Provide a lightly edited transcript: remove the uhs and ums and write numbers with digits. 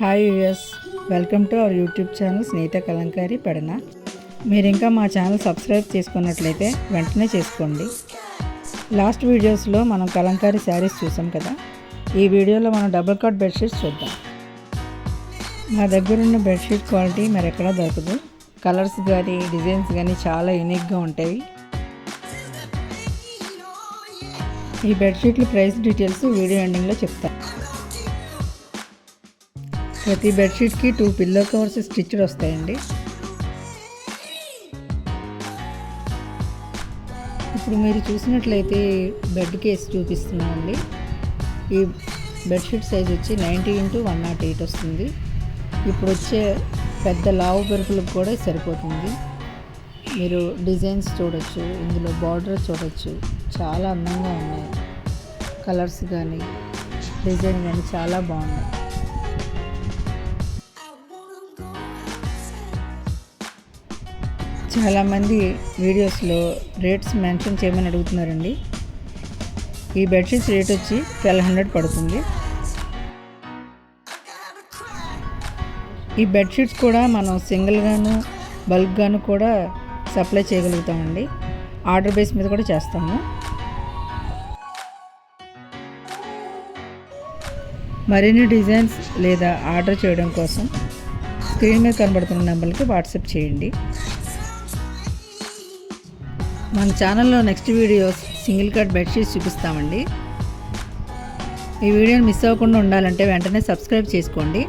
Hi US, welcome to our YouTube channel Snehitha Kalamkari Pedana. మీరు ఇంకా మా ఛానల్ సబ్స్క్రైబ్ చేసుకున్నట్లయితే వెంటనే చేసుకోండి. లాస్ట్ వీడియోస్లో మనం కలంకారీ శారీస్ చూసాం కదా. ఈ వీడియోలో మనం డబుల్ కాట్ బెడ్షీట్స్ చూద్దాం. మా దగ్గర ఉన్న బెడ్షీట్ క్వాలిటీ మరి ఎక్కడా దొరకదు. కలర్స్ కానీ డిజైన్స్ కానీ చాలా యూనిక్గా ఉంటాయి. ఈ బెడ్షీట్లు ప్రైస్ డీటెయిల్స్ వీడియో ఎండింగ్లో చెప్తాను. ప్రతి బెడ్షీట్కి 2 పిల్లో కవర్స్ స్టిచ్డ్ వస్తాయండి. ఇప్పుడు మీరు చూసినట్లయితే బెడ్ కేస్ చూపిస్తున్నామండి. ఈ బెడ్షీట్ సైజ్ వచ్చి 90 x 108 వస్తుంది. ఇప్పుడు వచ్చే పెద్ద లావు పెరుపులకు కూడా సరిపోతుంది. మీరు డిజైన్స్ చూడొచ్చు, ఇందులో బార్డర్ చూడొచ్చు, చాలా అందంగా ఉన్నాయి. కలర్స్ కానీ డిజైన్ కానీ చాలా బాగున్నాయి. చాలామంది వీడియోస్లో రేట్స్ మెన్షన్ చేయమని అడుగుతున్నారండి. ఈ బెడ్షీట్స్ రేట్ వచ్చి 1200 పడుతుంది. ఈ బెడ్షీట్స్ కూడా మనం సింగిల్గాను బల్క్గాను కూడా సప్లై చేయగలుగుతామండి. ఆర్డర్ బేస్ మీద కూడా చేస్తాము. మరిన్ని డిజైన్స్ లేదా ఆర్డర్ చేయడం కోసం స్క్రీన్ మీద కనబడుతున్న నెంబర్కి వాట్సాప్ చేయండి. మన ఛానల్లో next videos single cut bedsheets చూపిస్తామండి. ఈ వీడియోని మిస్ అవ్వకుండా ఉండాలంటే వెంటనే సబ్స్క్రైబ్ చేసుకోండి.